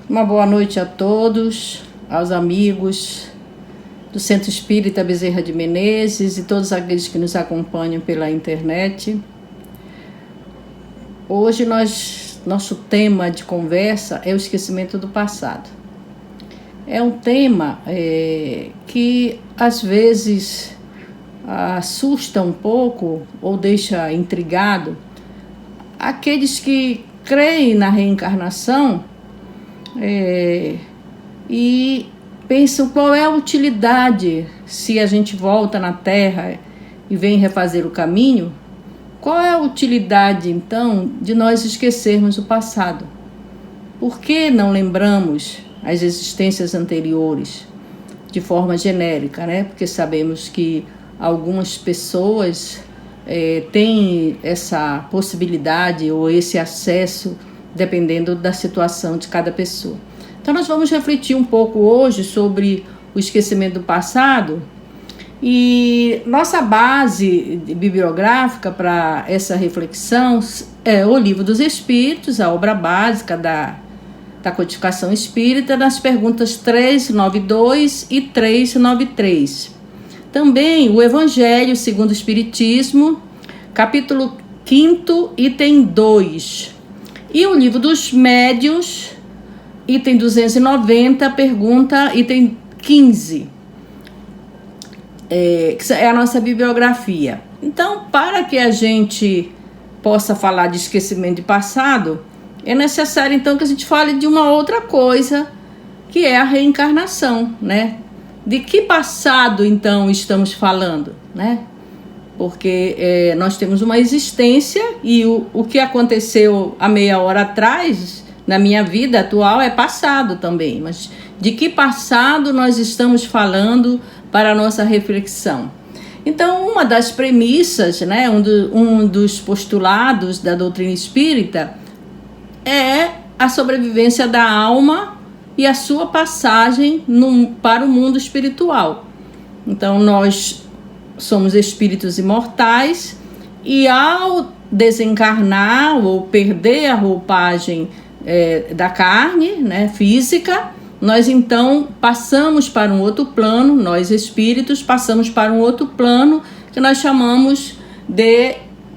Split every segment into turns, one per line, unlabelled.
Uma boa noite a todos, aos amigos do Centro Espírita Bezerra de Menezes e todos aqueles que nos acompanham pela internet. Hoje nosso tema de conversa é o esquecimento do passado. É um tema que às vezes assusta um pouco ou deixa intrigado aqueles que creem na reencarnação e pensam qual é a utilidade se a gente volta na Terra e vem refazer o caminho. Qual é a utilidade, então, de nós esquecermos o passado? Por que não lembramos as existências anteriores de forma genérica, né? Porque sabemos que algumas pessoas têm essa possibilidade ou esse acesso dependendo da situação de cada pessoa. Então nós vamos refletir um pouco hoje sobre o esquecimento do passado. E nossa base bibliográfica para essa reflexão é o Livro dos Espíritos, a obra básica da codificação espírita, nas perguntas 392 e 393. Também o Evangelho segundo o Espiritismo, capítulo 5º, item 2. E o Livro dos Médiuns, item 290, pergunta item 15. Que é a nossa bibliografia. Então, para que a gente possa falar de esquecimento de passado, é necessário então que a gente fale de uma outra coisa, que é a reencarnação, né? De que passado então estamos falando, né? Porque nós temos uma existência e o que aconteceu há meia hora atrás, na minha vida atual, é passado também. Mas de que passado nós estamos falando para a nossa reflexão? Então, uma das premissas, né, um dos postulados da doutrina espírita é a sobrevivência da alma e a sua passagem para o mundo espiritual. Então, nós somos espíritos imortais e ao desencarnar ou perder a roupagem da carne, né, física, nós então passamos para um outro plano, nós espíritos passamos para um outro plano que nós chamamos de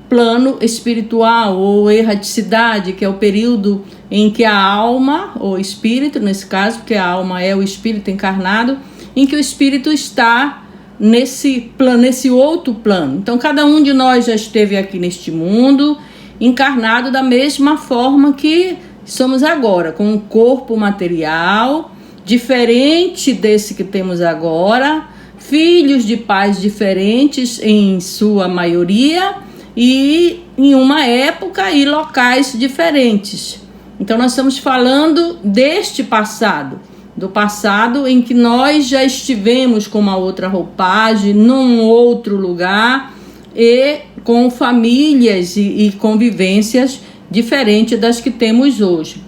plano espiritual ou erraticidade, que é o período em que a alma, ou espírito nesse caso, porque a alma é o espírito encarnado, em que o espírito está nesse plano, nesse outro plano. Então cada um de nós já esteve aqui neste mundo, encarnado da mesma forma que somos agora, com um corpo material diferente desse que temos agora, filhos de pais diferentes em sua maioria e em uma época e locais diferentes. Então nós estamos falando deste passado, do passado em que nós já estivemos com uma outra roupagem, num outro lugar e com famílias e convivências diferentes das que temos hoje.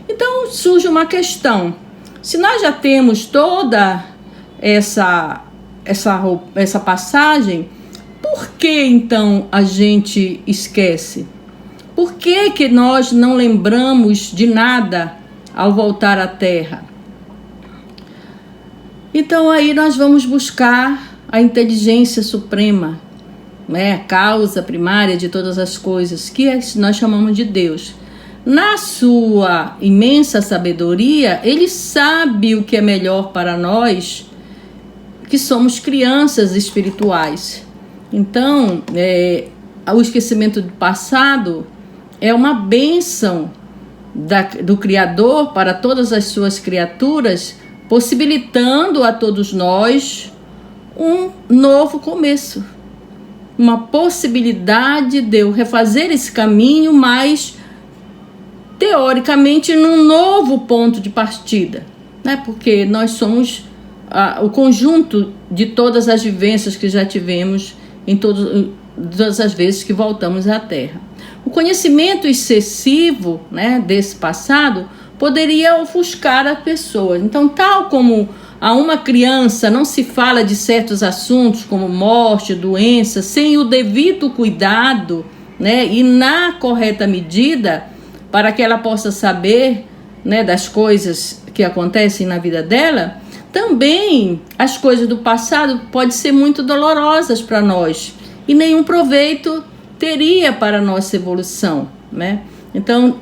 Então surge uma questão: se nós já temos toda essa passagem, por que então a gente esquece? Por que nós não lembramos de nada ao voltar à Terra? Então aí nós vamos buscar a inteligência suprema, né? A causa primária de todas as coisas, que nós chamamos de Deus. Na sua imensa sabedoria, ele sabe o que é melhor para nós, que somos crianças espirituais. Então, o esquecimento do passado é uma bênção do Criador para todas as suas criaturas, possibilitando a todos nós um novo começo, uma possibilidade de eu refazer esse caminho, mas teoricamente num novo ponto de partida, né? Porque nós somos o conjunto de todas as vivências que já tivemos em todas as vezes que voltamos à Terra. O conhecimento excessivo, né, desse passado poderia ofuscar a pessoa. Então, tal como a uma criança não se fala de certos assuntos como morte, doença, sem o devido cuidado, né, e na correta medida, para que ela possa saber né, das coisas que acontecem na vida dela, também as coisas do passado podem ser muito dolorosas para nós e nenhum proveito teria para a nossa evolução, né? Então,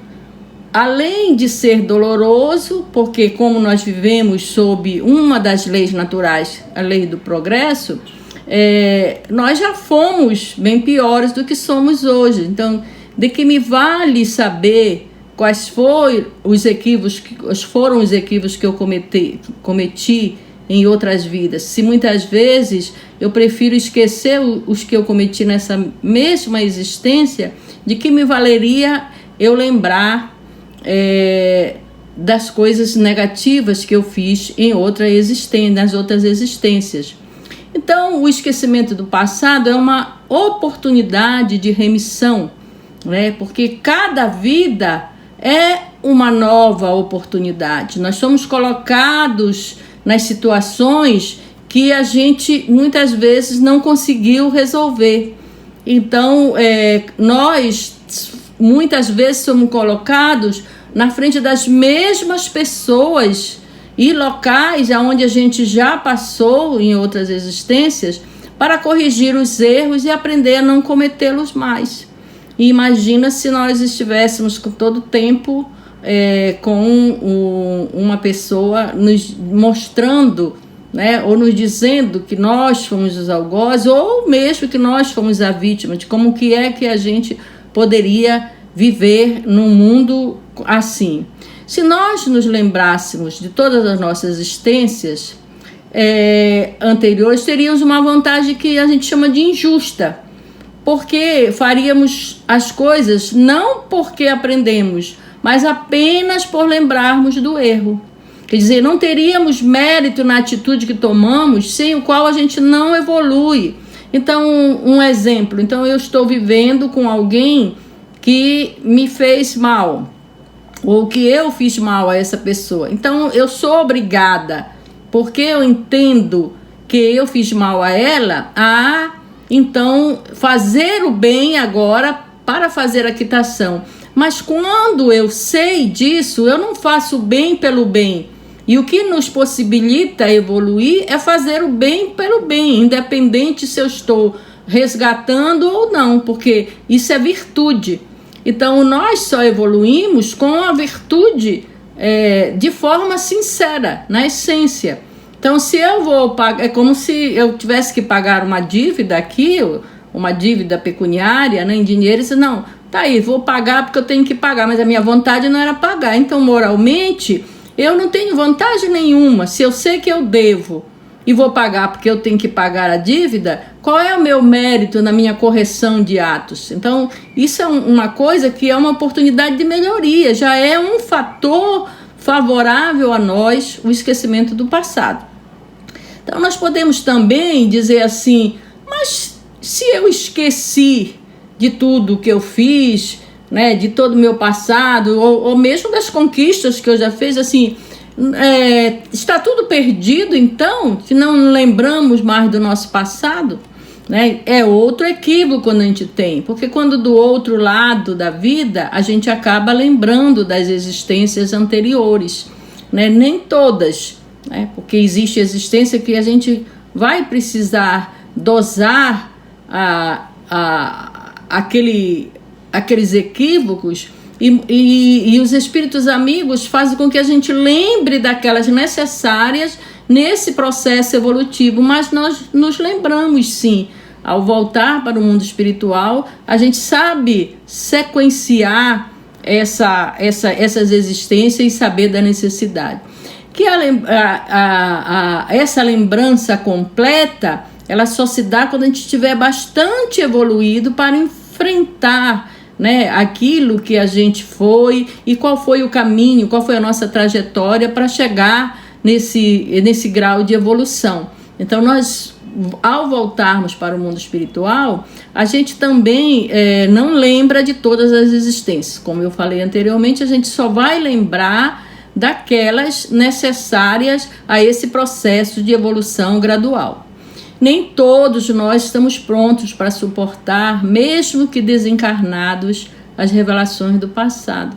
além de ser doloroso, porque como nós vivemos sob uma das leis naturais, a lei do progresso, nós já fomos bem piores do que somos hoje. Então, de que me vale saber quais foram os equívocos que eu cometi em outras vidas, se muitas vezes eu prefiro esquecer os que eu cometi nessa mesma existência, de que me valeria eu lembrar das coisas negativas que eu fiz em nas outras existências. Então, o esquecimento do passado é uma oportunidade de remissão, né? Porque cada vida é uma nova oportunidade. Nós somos colocados nas situações que a gente muitas vezes não conseguiu resolver. Então, nós muitas vezes somos colocados na frente das mesmas pessoas e locais onde a gente já passou em outras existências para corrigir os erros e aprender a não cometê-los mais. E imagina se nós estivéssemos com todo o tempo com uma pessoa nos mostrando, né, ou nos dizendo que nós fomos os algozes, ou mesmo que nós fomos a vítima, de como que é que a gente poderia viver num mundo assim. Se nós nos lembrássemos de todas as nossas existências anteriores, teríamos uma vantagem que a gente chama de injusta, porque faríamos as coisas não porque aprendemos, mas apenas por lembrarmos do erro. Quer dizer, não teríamos mérito na atitude que tomamos, sem o qual a gente não evolui. Então, um exemplo. Então, eu estou vivendo com alguém que me fez mal, ou que eu fiz mal a essa pessoa. Então, eu sou obrigada, porque eu entendo que eu fiz mal a ela, então, fazer o bem agora para fazer a quitação. Mas quando eu sei disso, eu não faço o bem pelo bem. E o que nos possibilita evoluir é fazer o bem pelo bem, independente se eu estou resgatando ou não, porque isso é virtude. Então, nós só evoluímos com a virtude de forma sincera, na essência. Então, se eu vou pagar, é como se eu tivesse que pagar uma dívida aqui, uma dívida pecuniária, né, em dinheiro, e disse, não, tá aí, vou pagar porque eu tenho que pagar, mas a minha vontade não era pagar. Então, moralmente, eu não tenho vantagem nenhuma. Se eu sei que eu devo e vou pagar porque eu tenho que pagar a dívida, qual é o meu mérito na minha correção de atos? Então, isso é uma coisa que é uma oportunidade de melhoria, já é um fator favorável a nós, o esquecimento do passado. Então, nós podemos também dizer assim, mas se eu esqueci de tudo que eu fiz, né, de todo o meu passado, ou mesmo das conquistas que eu já fiz, assim, está tudo perdido, então, se não lembramos mais do nosso passado, né, é outro equívoco quando a gente tem, porque quando do outro lado da vida, a gente acaba lembrando das existências anteriores, né, nem todas, né, porque existe existência que a gente vai precisar dosar aqueles equívocos e os espíritos amigos fazem com que a gente lembre daquelas necessárias nesse processo evolutivo, mas nós nos lembramos sim, ao voltar para o mundo espiritual, a gente sabe sequenciar essas existências e saber da necessidade. Que essa lembrança completa, ela só se dá quando a gente estiver bastante evoluído para enfrentar, né, aquilo que a gente foi e qual foi o caminho, qual foi a nossa trajetória para chegar nesse grau de evolução. Então, nós, ao voltarmos para o mundo espiritual, a gente também não lembra de todas as existências. Como eu falei anteriormente, a gente só vai lembrar daquelas necessárias a esse processo de evolução gradual. Nem todos nós estamos prontos para suportar, mesmo que desencarnados, as revelações do passado.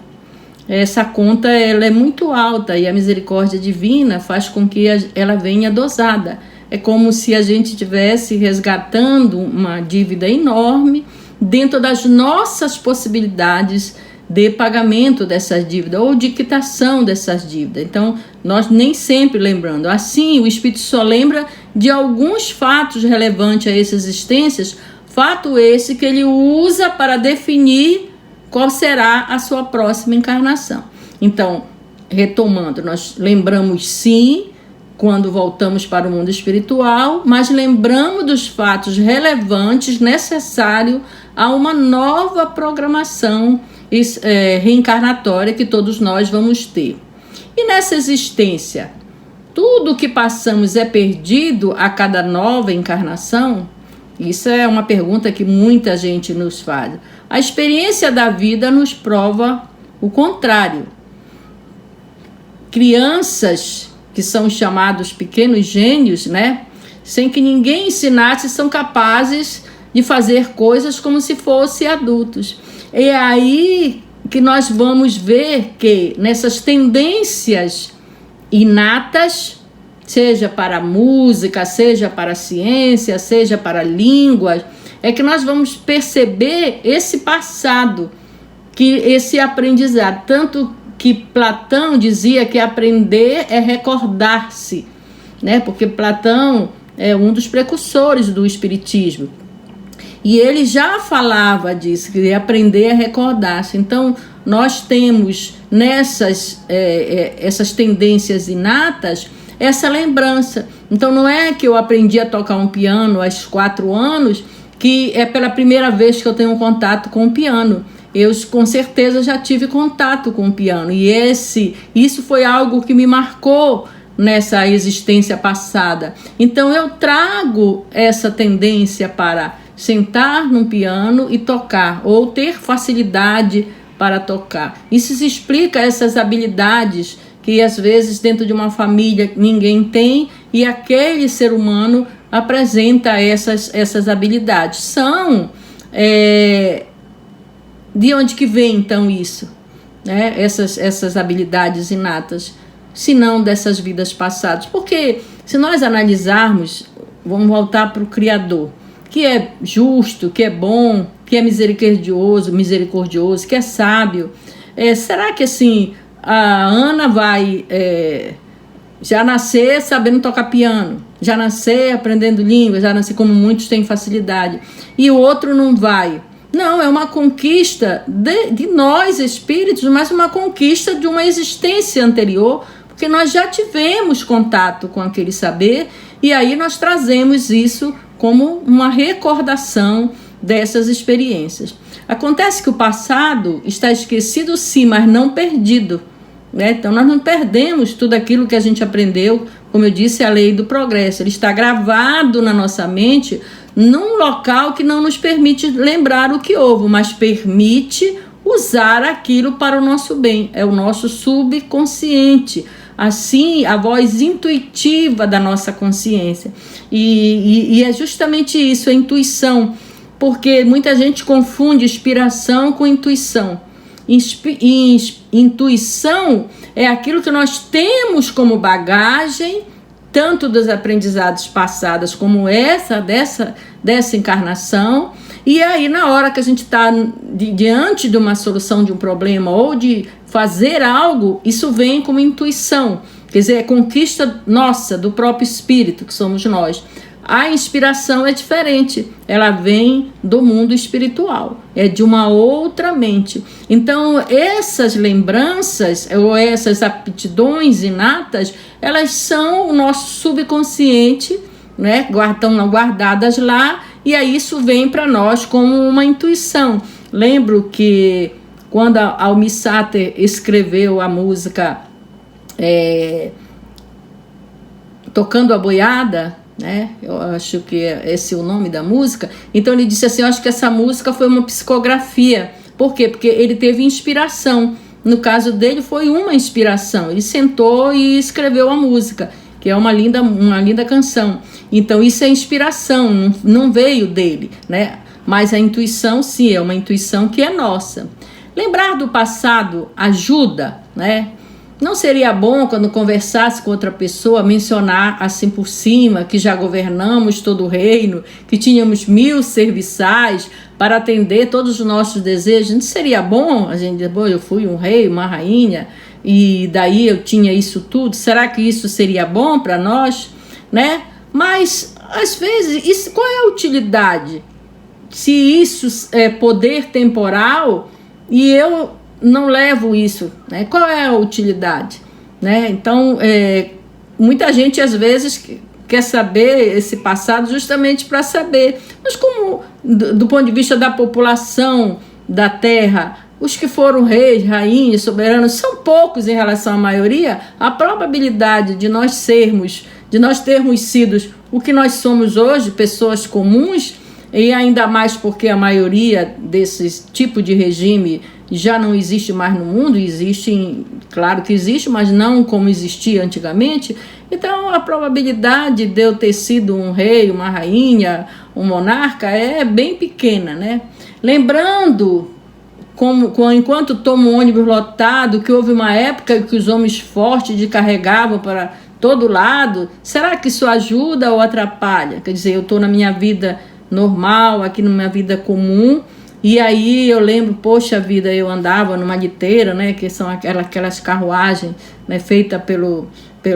essa conta ela é muito alta e a misericórdia divina faz com que ela venha dosada. É como se a gente estivesse resgatando uma dívida enorme dentro das nossas possibilidades de pagamento dessas dívidas ou de quitação dessas dívidas. Então, nós nem sempre lembrando. Assim, o Espírito só lembra de alguns fatos relevantes a essas existências, fato esse que ele usa para definir qual será a sua próxima encarnação. Então, retomando, nós lembramos sim quando voltamos para o mundo espiritual, mas lembramos dos fatos relevantes necessários a uma nova programação reencarnatória que todos nós vamos ter. E nessa existência, tudo que passamos é perdido a cada nova encarnação? Isso é uma pergunta que muita gente nos faz. A experiência da vida nos prova o contrário. Crianças que são chamados pequenos gênios, né? Sem que ninguém ensinasse, são capazes de fazer coisas como se fossem adultos. É aí que nós vamos ver que nessas tendências inatas, seja para a música, seja para a ciência, seja para línguas, é que nós vamos perceber esse passado, que esse aprendizado, tanto que Platão dizia que aprender é recordar-se, né? Porque Platão é um dos precursores do espiritismo. E ele já falava disso, que aprender é recordar-se. Então, nós temos nessas essas tendências inatas, essa lembrança. Então, não é que eu aprendi a tocar um piano aos 4 anos, que é pela primeira vez que eu tenho contato com o piano. Eu, com certeza, já tive contato com o piano. E isso foi algo que me marcou nessa existência passada. Então, eu trago essa tendência para sentar num piano e tocar, ou ter facilidade para tocar. Isso se explica essas habilidades que, às vezes, dentro de uma família ninguém tem, e aquele ser humano apresenta essas habilidades. São... de onde que vem, então, isso? Né? Essas habilidades inatas, se não dessas vidas passadas. Porque, se nós analisarmos, vamos voltar para o Criador, que é justo, que é bom, que é misericordioso, que é sábio. Será que, assim, a Ana vai já nascer sabendo tocar piano, já nascer aprendendo língua, já nascer como muitos têm facilidade, e o outro não vai? Não, é uma conquista de nós, espíritos, mas uma conquista de uma existência anterior, porque nós já tivemos contato com aquele saber, e aí nós trazemos isso como uma recordação dessas experiências. Acontece que o passado está esquecido, sim, mas não perdido, né? Então, nós não perdemos tudo aquilo que a gente aprendeu. Como eu disse, a lei do progresso. Ele está gravado na nossa mente num local que não nos permite lembrar o que houve, mas permite usar aquilo para o nosso bem. É o nosso subconsciente. Assim, a voz intuitiva da nossa consciência. E é justamente isso, a intuição. Porque muita gente confunde inspiração com intuição. Intuição é aquilo que nós temos como bagagem, tanto dos aprendizados passados como dessa encarnação. E aí, na hora que a gente está diante de uma solução de um problema ou de fazer algo, isso vem como intuição. Quer dizer, é conquista nossa, do próprio espírito, que somos nós. A inspiração é diferente, ela vem do mundo espiritual, é de uma outra mente. Então, essas lembranças ou essas aptidões inatas, elas são o nosso subconsciente, né? Estão guardadas lá, e aí isso vem para nós como uma intuição. Lembro que quando a Almir Sater escreveu a música Tocando a Boiada, né? Eu acho que esse é o nome da música. Então ele disse assim: eu acho que essa música foi uma psicografia. Por quê? Porque ele teve inspiração. No caso dele foi uma inspiração. Ele sentou e escreveu a música, que é uma linda canção. Então isso é inspiração, não veio dele, né? Mas a intuição, sim, é uma intuição que é nossa. Lembrar do passado ajuda, né? Não seria bom, quando conversasse com outra pessoa, mencionar assim por cima que já governamos todo o reino, que tínhamos 1000 serviçais para atender todos os nossos desejos? Não seria bom a gente dizer, bom, eu fui um rei, uma rainha, e daí eu tinha isso tudo? Será que isso seria bom para nós, né? Mas, às vezes, qual é a utilidade? Se isso é poder temporal e eu não levo isso, né? Qual é a utilidade, né? Então, muita gente às vezes quer saber esse passado justamente para saber, mas como do ponto de vista da população da terra, os que foram reis, rainhas, soberanos, são poucos em relação à maioria, a probabilidade de nós termos sido o que nós somos hoje, pessoas comuns, e ainda mais porque a maioria desses tipos de regime já não existe mais no mundo, claro que existe, mas não como existia antigamente. Então a probabilidade de eu ter sido um rei, uma rainha, um monarca é bem pequena, né? Lembrando, enquanto tomo um ônibus lotado, que houve uma época que os homens fortes carregavam para todo lado, será que isso ajuda ou atrapalha? Quer dizer, eu estou na minha vida normal, aqui na minha vida comum, e aí eu lembro, poxa vida, eu andava numa liteira, né, que são aquelas carruagens, né, feitas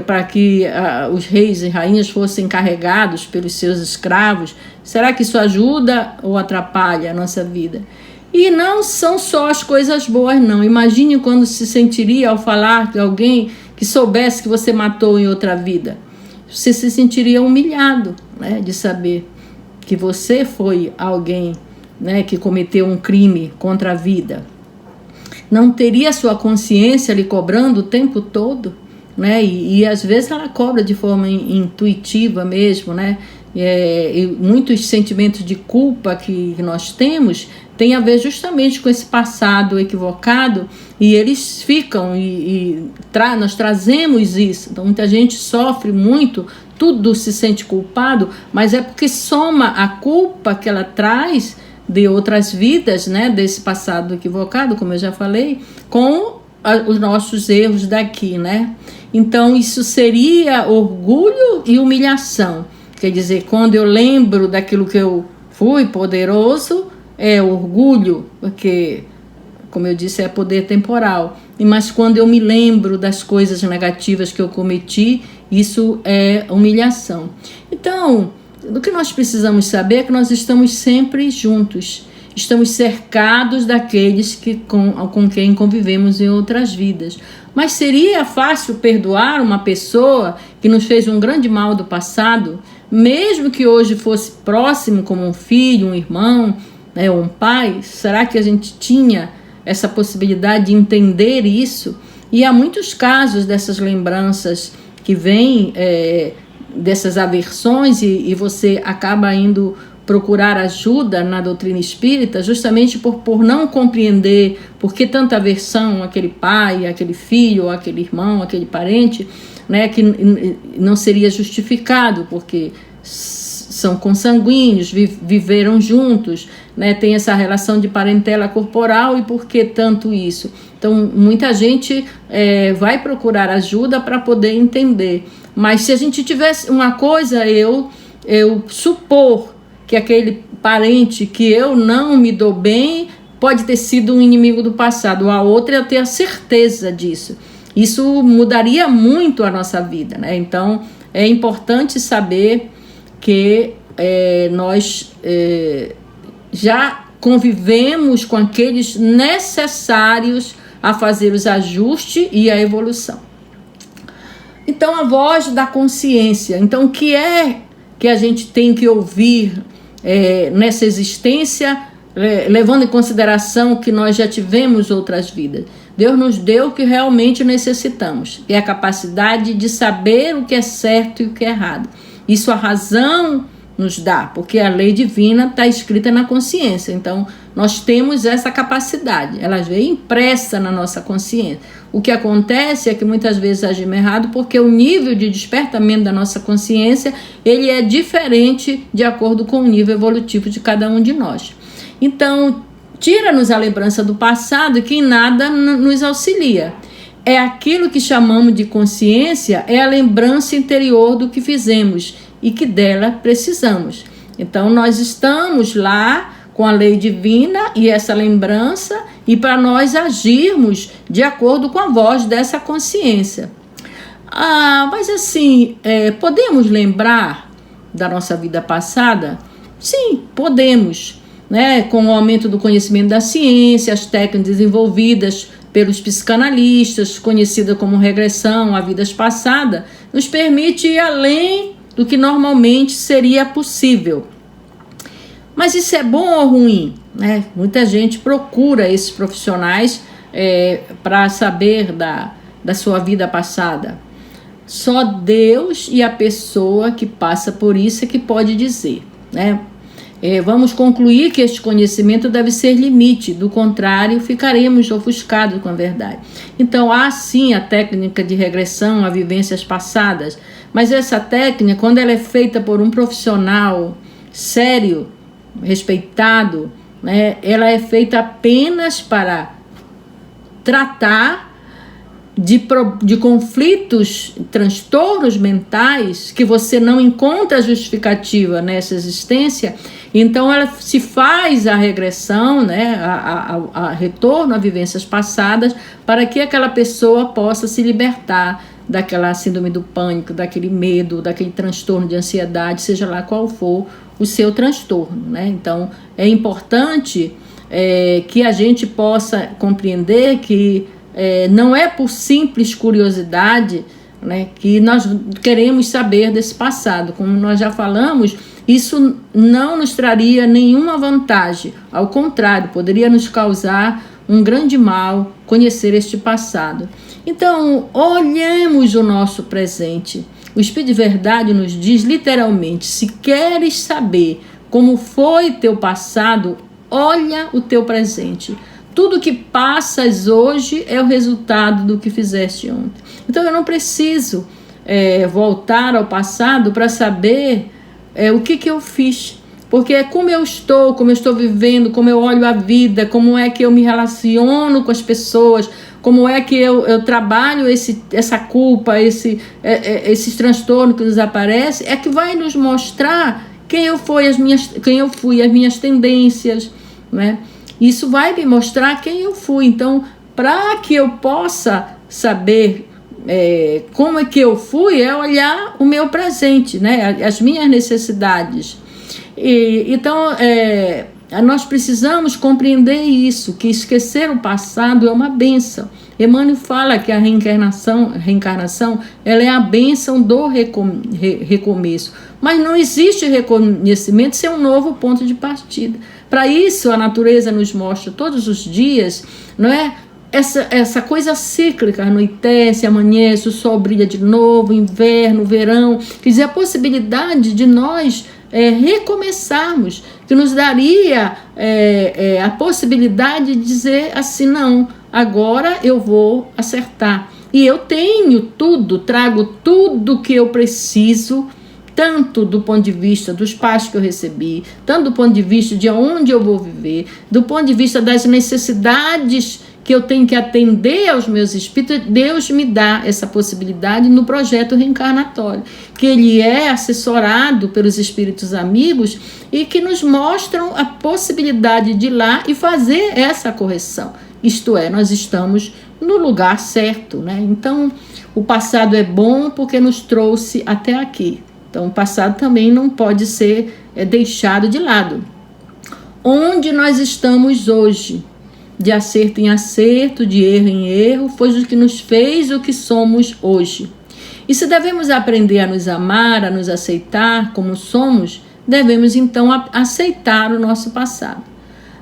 para que os reis e rainhas fossem carregados pelos seus escravos. Será que isso ajuda ou atrapalha a nossa vida? E não são só as coisas boas, não. Imagine quando se sentiria ao falar de alguém que soubesse que você matou em outra vida. Você se sentiria humilhado, né, de saber que você foi alguém, né, que cometeu um crime contra a vida. Não teria sua consciência lhe cobrando o tempo todo, né? E às vezes ela cobra de forma intuitiva mesmo, né? E muitos sentimentos de culpa que nós temos tem a ver justamente com esse passado equivocado, e eles ficam, nós trazemos isso. Então muita gente sofre muito, tudo se sente culpado, mas é porque soma a culpa que ela traz de outras vidas, né, desse passado equivocado, como eu já falei, com os nossos erros daqui, né? Então isso seria orgulho e humilhação. Quer dizer, quando eu lembro daquilo que eu fui poderoso, é orgulho, porque, como eu disse, é poder temporal. Mas quando eu me lembro das coisas negativas que eu cometi, isso é humilhação. Então, o que nós precisamos saber é que nós estamos sempre juntos. Estamos cercados daqueles com quem convivemos em outras vidas. Mas seria fácil perdoar uma pessoa que nos fez um grande mal do passado, mesmo que hoje fosse próximo, como um filho, um irmão, né, ou um pai? Será que a gente tinha essa possibilidade de entender isso? E há muitos casos dessas lembranças que vêm, dessas aversões, e você acaba indo procurar ajuda na doutrina espírita justamente por não compreender por que tanta aversão àquele pai, àquele filho, àquele irmão, àquele parente, né, que não seria justificado, porque são consanguíneos, viveram juntos, né, tem essa relação de parentela corporal, e por que tanto isso? Então muita gente vai procurar ajuda para poder entender. Mas se a gente tivesse uma coisa, eu supor que aquele parente que eu não me dou bem pode ter sido um inimigo do passado, a outra eu tenho a certeza disso. Isso mudaria muito a nossa vida, né? Então é importante saber que nós já convivemos com aqueles necessários a fazer os ajustes e a evolução. Então, a voz da consciência. Então, o que é que a gente tem que ouvir nessa existência, levando em consideração que nós já tivemos outras vidas? Deus nos deu o que realmente necessitamos, que é a capacidade de saber o que é certo e o que é errado. Isso a razão nos dá, porque a lei divina está escrita na consciência. Então, nós temos essa capacidade, ela vem impressa na nossa consciência. O que acontece é que muitas vezes agimos errado porque o nível de despertamento da nossa consciência, ele é diferente de acordo com o nível evolutivo de cada um de nós. Então, Tira-nos a lembrança do passado que em nada nos auxilia. É aquilo que chamamos de consciência, é a lembrança interior do que fizemos e que dela precisamos. Então nós estamos lá com a lei divina e essa lembrança, e para nós agirmos de acordo com a voz dessa consciência. Mas assim, podemos lembrar da nossa vida passada? Sim, podemos, né? Com o aumento do conhecimento da ciência, as técnicas desenvolvidas pelos psicanalistas, conhecida como regressão a vidas passadas, nos permite ir além do que normalmente seria possível. Mas isso é bom ou ruim? Né? Muita gente procura esses profissionais para saber da sua vida passada. Só Deus e a pessoa que passa por isso é que pode dizer. Né? Vamos concluir que este conhecimento deve ser limite, do contrário, ficaremos ofuscados com a verdade. Então, há sim a técnica de regressão a vivências passadas, mas essa técnica, quando ela é feita por um profissional sério, respeitado, né, ela é feita apenas para tratar de conflitos, transtornos mentais que você não encontra justificativa nessa existência. Então ela se faz a regressão, né, a retorno a vivências passadas, para que aquela pessoa possa se libertar daquela síndrome do pânico, daquele medo, daquele transtorno de ansiedade, seja lá qual for o seu transtorno, né? Então é importante que a gente possa compreender que não é por simples curiosidade, né, que nós queremos saber desse passado. Como nós já falamos, isso não nos traria nenhuma vantagem. Ao contrário, poderia nos causar um grande mal conhecer este passado. Então, olhemos o nosso presente. O Espírito de Verdade nos diz literalmente: se queres saber como foi teu passado, olha o teu presente. Tudo que passas hoje é o resultado do que fizeste ontem. Então eu não preciso voltar ao passado para saber o que eu fiz. Porque é como eu estou vivendo, como eu olho a vida, como é que eu me relaciono com as pessoas, como é que eu trabalho essa culpa, esses transtornos que nos aparecem, é que vai nos mostrar quem eu fui, as minhas tendências, né? Isso vai me mostrar quem eu fui. Então, para que eu possa saber como é que eu fui, é olhar o meu presente, né? As minhas necessidades. Então, nós precisamos compreender isso, que esquecer o passado é uma bênção. Emmanuel fala que a reencarnação ela é a bênção do recomeço. Mas não existe reconhecimento sem um novo ponto de partida. Para isso, a natureza nos mostra todos os dias, não é? Essa coisa cíclica, anoitece, amanhece, o sol brilha de novo, inverno, verão. Quer dizer, a possibilidade de nós recomeçarmos, que nos daria a possibilidade de dizer assim: não, agora eu vou acertar. E eu tenho tudo, trago tudo que eu preciso, tanto do ponto de vista dos pais que eu recebi, tanto do ponto de vista de onde eu vou viver, do ponto de vista das necessidades que eu tenho que atender aos meus espíritos. Deus me dá essa possibilidade no projeto reencarnatório, que ele é assessorado pelos espíritos amigos e que nos mostram a possibilidade de ir lá e fazer essa correção. Isto é, nós estamos no lugar certo, né? Então, o passado é bom porque nos trouxe até aqui. Então, o passado também não pode ser deixado de lado. Onde nós estamos hoje, de acerto em acerto, de erro em erro, foi o que nos fez o que somos hoje. E se devemos aprender a nos amar, a nos aceitar como somos, devemos então aceitar o nosso passado.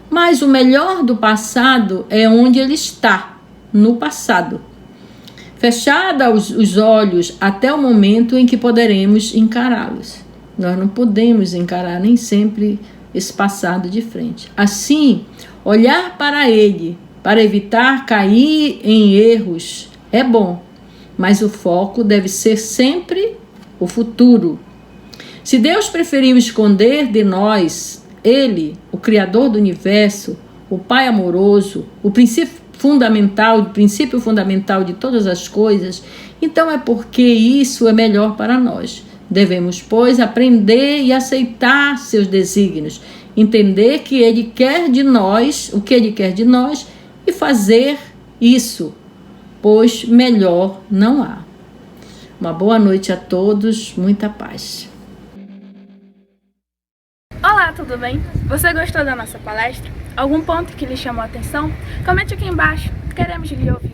Mas o melhor do passado é onde ele está, no passado. Fechados os olhos até o momento em que poderemos encará-los. Nós não podemos encarar nem sempre esse passado de frente. Assim, olhar para ele, para evitar cair em erros, é bom, mas o foco deve ser sempre o futuro. Se Deus preferiu esconder de nós, ele, o Criador do Universo, o Pai amoroso, o princípio fundamental de todas as coisas, então é porque isso é melhor para nós. Devemos, pois, aprender e aceitar seus desígnios, entender que Ele quer de nós, o que Ele quer de nós, e fazer isso, pois melhor não há. Uma boa noite a todos, muita paz.
Olá, tudo bem? Você gostou da nossa palestra? Algum ponto que lhe chamou a atenção? Comente aqui embaixo, queremos lhe ouvir.